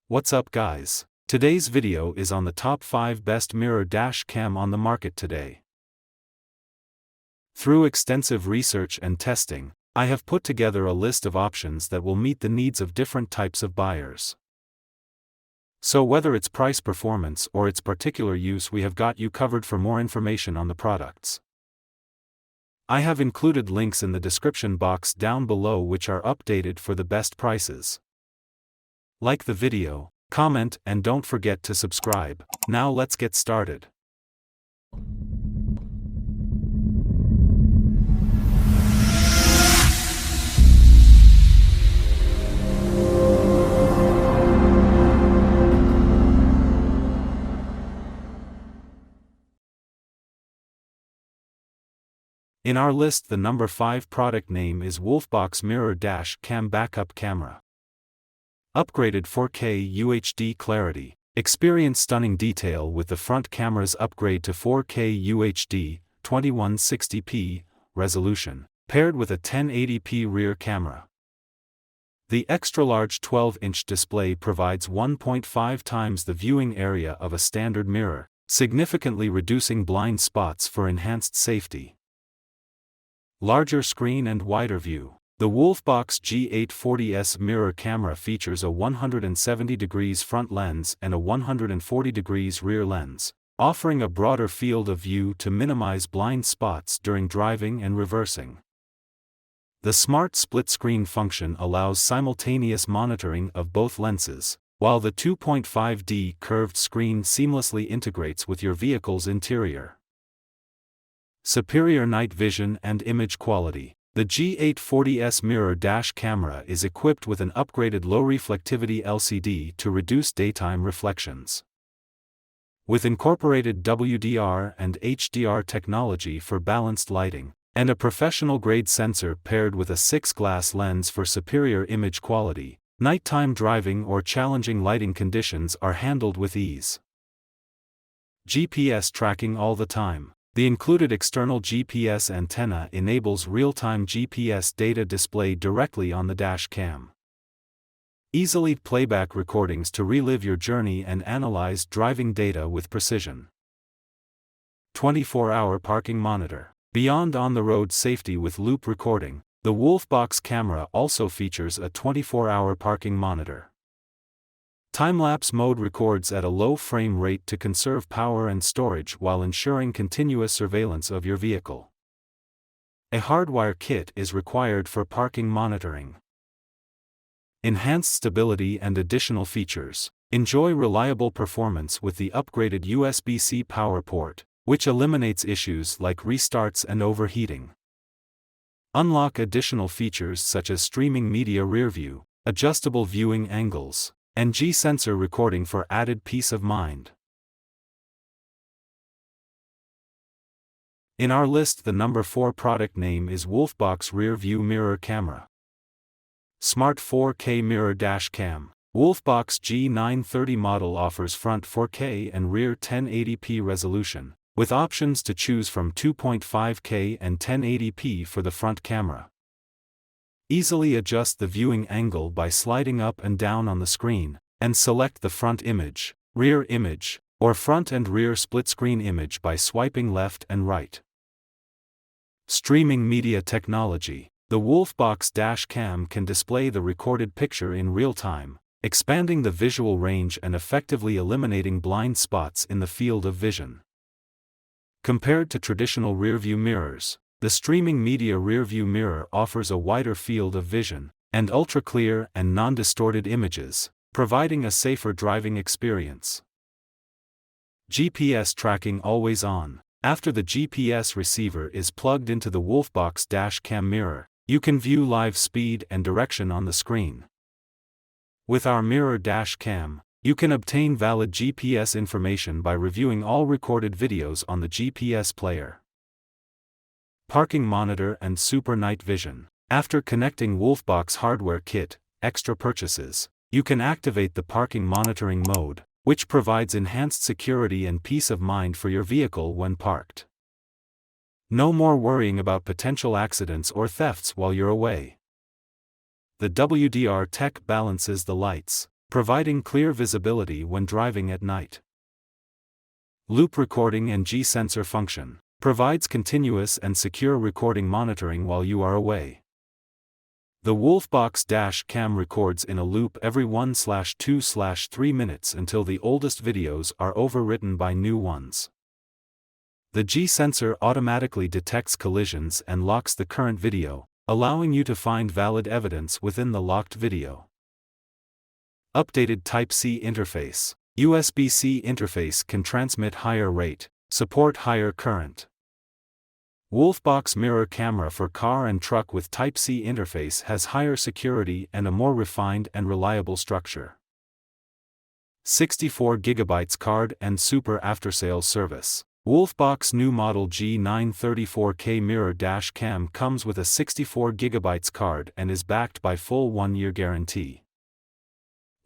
What's up guys? Today's video is on the top 5 best mirror dash cam on the market today. Through extensive research and testing, I have put together a list of options that will meet the needs of different types of buyers. So whether it's price performance or its particular use, we have got you covered. For more information on the products, I have included links in the description box down below which are updated for the best prices. Like the video, comment, and don't forget to subscribe. Now let's get started. In our list, the number 5 product name is WOLFBOX Mirror Dash Cam Backup Camera. Upgraded 4K UHD clarity. Experience stunning detail with the front camera's upgrade to 4K UHD 2160p resolution, paired with a 1080p rear camera. The extra-large 12-inch display provides 1.5 times the viewing area of a standard mirror, significantly reducing blind spots for enhanced safety. Larger screen and wider view. The WOLFBOX G840S mirror camera features a 170 degrees front lens and a 140 degrees rear lens, offering a broader field of view to minimize blind spots during driving and reversing. The smart split-screen function allows simultaneous monitoring of both lenses, while the 2.5D curved screen seamlessly integrates with your vehicle's interior. Superior night vision and image quality. The G840S mirror dash camera is equipped with an upgraded low reflectivity LCD to reduce daytime reflections. With incorporated WDR and HDR technology for balanced lighting, and a professional-grade sensor paired with a 6-glass lens for superior image quality, nighttime driving or challenging lighting conditions are handled with ease. GPS tracking all the time. The included external GPS antenna enables real-time GPS data displayed directly on the dash cam. Easily playback recordings to relive your journey and analyze driving data with precision. 24-hour parking monitor. Beyond on-the-road safety with loop recording, the WOLFBOX camera also features a 24-hour parking monitor. Time-lapse mode records at a low frame rate to conserve power and storage while ensuring continuous surveillance of your vehicle. A hardwire kit is required for parking monitoring. Enhanced stability and additional features. Enjoy reliable performance with the upgraded USB-C power port, which eliminates issues like restarts and overheating. Unlock additional features such as streaming media rearview, adjustable viewing angles, and G-sensor recording for added peace of mind. In our list, the number 4 product name is WOLFBOX Rear View Mirror Camera. Smart 4K Mirror Dash Cam. WOLFBOX G930 model offers front 4K and rear 1080p resolution, with options to choose from 2.5K and 1080p for the front camera. Easily adjust the viewing angle by sliding up and down on the screen, and select the front image, rear image, or front and rear split-screen image by swiping left and right. Streaming media technology. The WOLFBOX dash cam can display the recorded picture in real time, expanding the visual range and effectively eliminating blind spots in the field of vision. Compared to traditional rearview mirrors, the streaming media rearview mirror offers a wider field of vision, and ultra-clear and non-distorted images, providing a safer driving experience. GPS tracking always on. After the GPS receiver is plugged into the WOLFBOX dash cam mirror, you can view live speed and direction on the screen. With our mirror dash cam, you can obtain valid GPS information by reviewing all recorded videos on the GPS player. Parking monitor and super night vision. After connecting WOLFBOX hardware kit, extra purchases, you can activate the parking monitoring mode, which provides enhanced security and peace of mind for your vehicle when parked. No more worrying about potential accidents or thefts while you're away. The WDR tech balances the lights, providing clear visibility when driving at night. Loop recording and G-sensor function, provides continuous and secure recording monitoring while you are away. The WOLFBOX dash cam records in a loop every 1/2/3 minutes until the oldest videos are overwritten by new ones. The G-sensor automatically detects collisions and locks the current video, allowing you to find valid evidence within the locked video. Updated Type-C interface. USB-C interface can transmit higher rate, support higher current. WOLFBOX mirror camera for car and truck with Type-C interface has higher security and a more refined and reliable structure. 64 GB card and super after-sales service. WOLFBOX new model G934K mirror dash cam comes with a 64 GB card and is backed by full 1-year guarantee.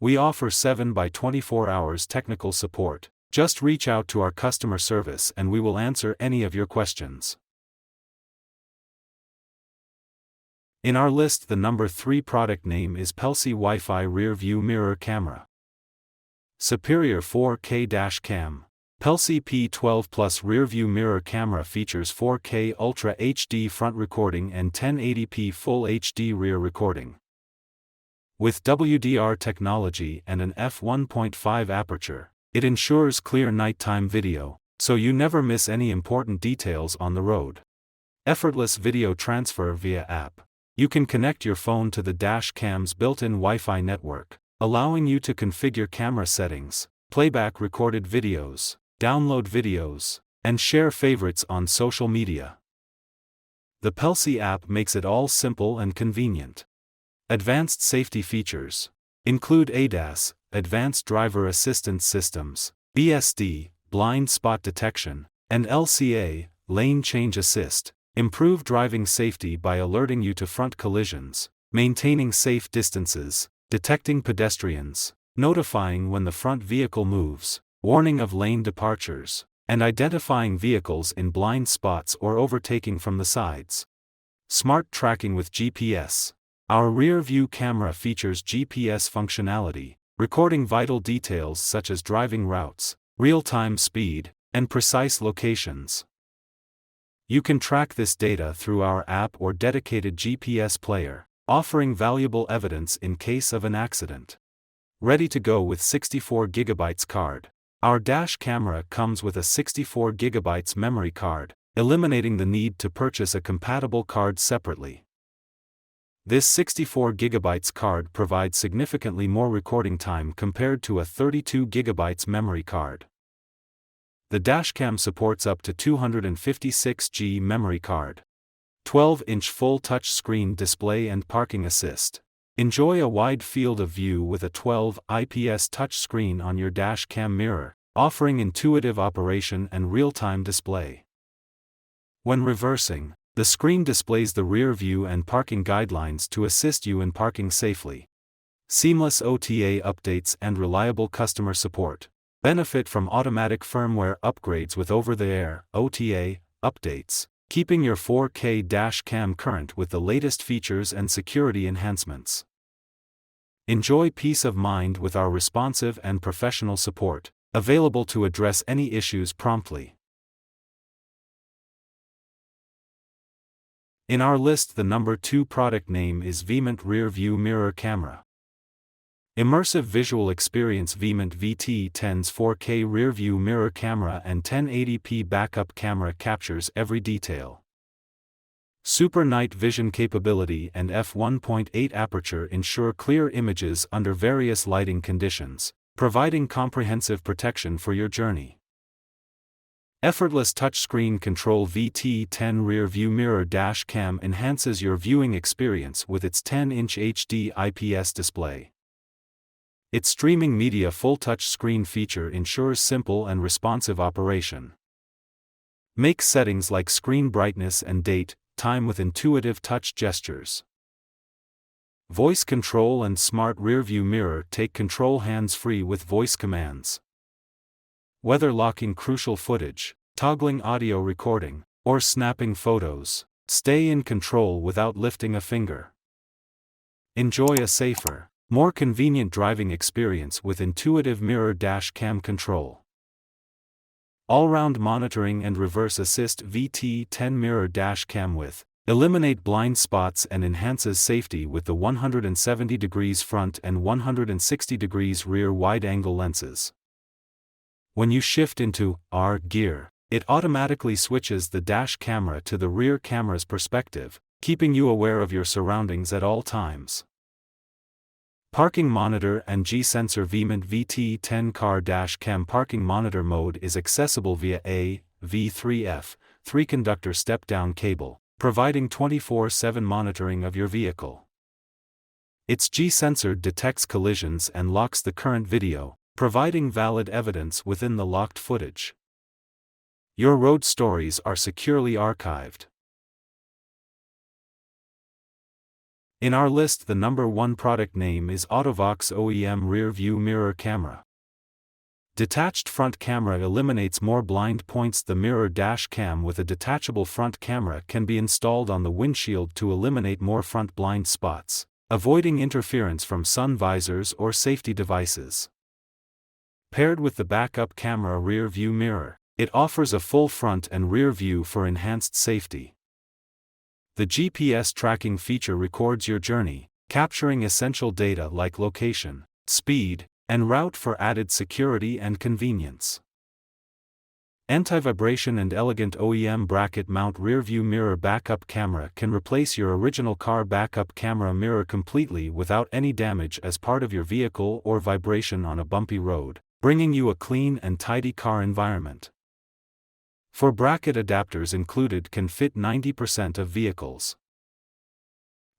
We offer 7 by 24 hours technical support. Just reach out to our customer service and we will answer any of your questions. In our list, the number 3 product name is pelsee Wi-Fi rear view mirror camera. Superior 4K dash cam. Pelsee P12 Plus rear view mirror camera features 4K Ultra HD front recording and 1080p Full HD rear recording. With WDR technology and an f1.5 aperture, it ensures clear nighttime video, so you never miss any important details on the road. Effortless video transfer via app. You can connect your phone to the dash cam's built-in Wi-Fi network, allowing you to configure camera settings, playback recorded videos, download videos, and share favorites on social media. The Pelsee app makes it all simple and convenient. Advanced safety features include ADAS, Advanced Driver Assistance Systems, BSD, Blind Spot Detection, and LCA, Lane Change Assist, improve driving safety by alerting you to front collisions, maintaining safe distances, detecting pedestrians, notifying when the front vehicle moves, warning of lane departures, and identifying vehicles in blind spots or overtaking from the sides. Smart tracking with GPS. Our rear view camera features GPS functionality, recording vital details such as driving routes, real-time speed, and precise locations. You can track this data through our app or dedicated GPS player, offering valuable evidence in case of an accident. Ready to go with 64 GB card. Our dash camera comes with a 64 GB memory card, eliminating the need to purchase a compatible card separately. This 64 GB card provides significantly more recording time compared to a 32 GB memory card. The dashcam supports up to 256GB memory card. 12-inch full touchscreen display and parking assist. Enjoy a wide field of view with a 12 IPS touchscreen on your dashcam mirror, offering intuitive operation and real-time display. When reversing, the screen displays the rear view and parking guidelines to assist you in parking safely. Seamless OTA updates and reliable customer support. Benefit from automatic firmware upgrades with over-the-air OTA updates, keeping your 4K dash cam current with the latest features and security enhancements. Enjoy peace of mind with our responsive and professional support, available to address any issues promptly. In our list, the number 2 product name is Veement Rear View Mirror Camera. Immersive visual experience. Veement VT10's 4K rear view mirror camera and 1080p backup camera captures every detail. Super night vision capability and f1.8 aperture ensure clear images under various lighting conditions, providing comprehensive protection for your journey. Effortless touchscreen control. VT10 rear view mirror dash cam enhances your viewing experience with its 10-inch HD IPS display. Its streaming media full touch screen feature ensures simple and responsive operation. Make settings like screen brightness and date, time with intuitive touch gestures. Voice control and smart rearview mirror. Take control hands-free with voice commands. Whether locking crucial footage, toggling audio recording, or snapping photos, stay in control without lifting a finger. Enjoy a safer, More convenient driving experience with intuitive mirror dash cam control. All-round monitoring and reverse assist VT10 mirror dash cam with eliminate blind spots and enhances safety with the 170 degrees front and 160 degrees rear wide-angle lenses. When you shift into R gear, it automatically switches the dash camera to the rear camera's perspective, keeping you aware of your surroundings at all times. Parking monitor and G-sensor Veement VT10 car dash cam parking monitor mode is accessible via a V3F 3-conductor step-down cable, providing 24/7 monitoring of your vehicle. Its G-sensor detects collisions and locks the current video, providing valid evidence within the locked footage. Your road stories are securely archived. In our list, the number 1 product name is AUTO-VOX OEM rear view mirror camera. Detached front camera eliminates more blind points. The mirror dash cam with a detachable front camera can be installed on the windshield to eliminate more front blind spots, avoiding interference from sun visors or safety devices. Paired with the backup camera rear view mirror, it offers a full front and rear view for enhanced safety. The GPS tracking feature records your journey, capturing essential data like location, speed, and route for added security and convenience. Anti-vibration and elegant OEM bracket mount rearview mirror backup camera can replace your original car backup camera mirror completely without any damage as part of your vehicle or vibration on a bumpy road, bringing you a clean and tidy car environment. 4 bracket adapters included can fit 90% of vehicles.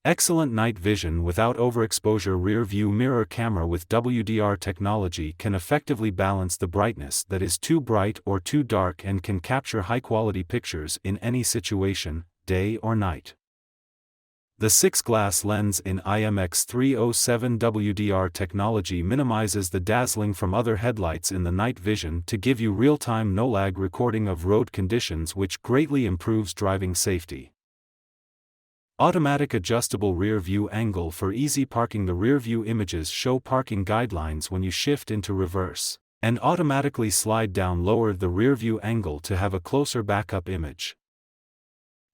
Excellent night vision without overexposure rear view mirror camera with WDR technology can effectively balance the brightness that is too bright or too dark and can capture high-quality pictures in any situation, day or night. The 6-glass lens in IMX307 WDR technology minimizes the dazzling from other headlights in the night vision to give you real-time no-lag recording of road conditions, which greatly improves driving safety. Automatic adjustable rear view angle for easy parking. The rear view images show parking guidelines when you shift into reverse, and automatically slide down lower the rear view angle to have a closer backup image.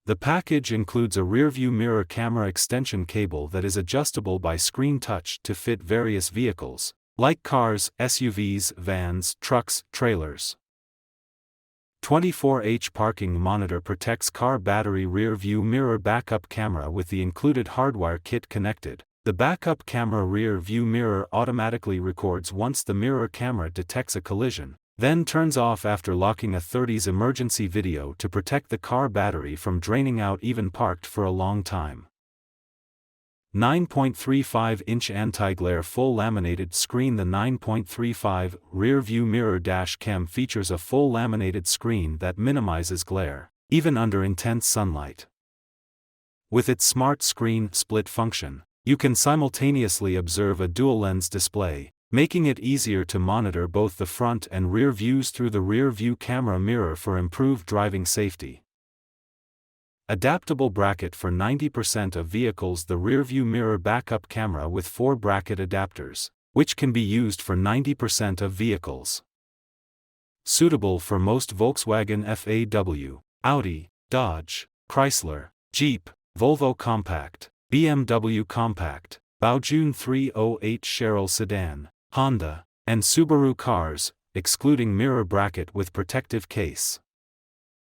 The package includes a rearview mirror camera extension cable that is adjustable by screen touch to fit various vehicles, like cars, SUVs, vans, trucks, trailers. 24H parking monitor protects car battery rear view mirror backup camera with the included hardwire kit connected. The backup camera rear view mirror automatically records once the mirror camera detects a collision, then turns off after locking a 30s emergency video to protect the car battery from draining out even parked for a long time. 9.35-inch anti-glare full laminated screen. The 9.35 rear view mirror dash cam features a full laminated screen that minimizes glare, even under intense sunlight. With its smart screen split function, you can simultaneously observe a dual-lens display, making it easier to monitor both the front and rear views through the rear view camera mirror for improved driving safety. Adaptable bracket for 90% of vehicles. The rear view mirror backup camera with 4 bracket adapters, which can be used for 90% of vehicles. Suitable for most Volkswagen FAW, Audi, Dodge, Chrysler, Jeep, Volvo Compact, BMW Compact, Baojun 308 Cheryl Sedan, Honda, and Subaru cars, excluding mirror bracket with protective case.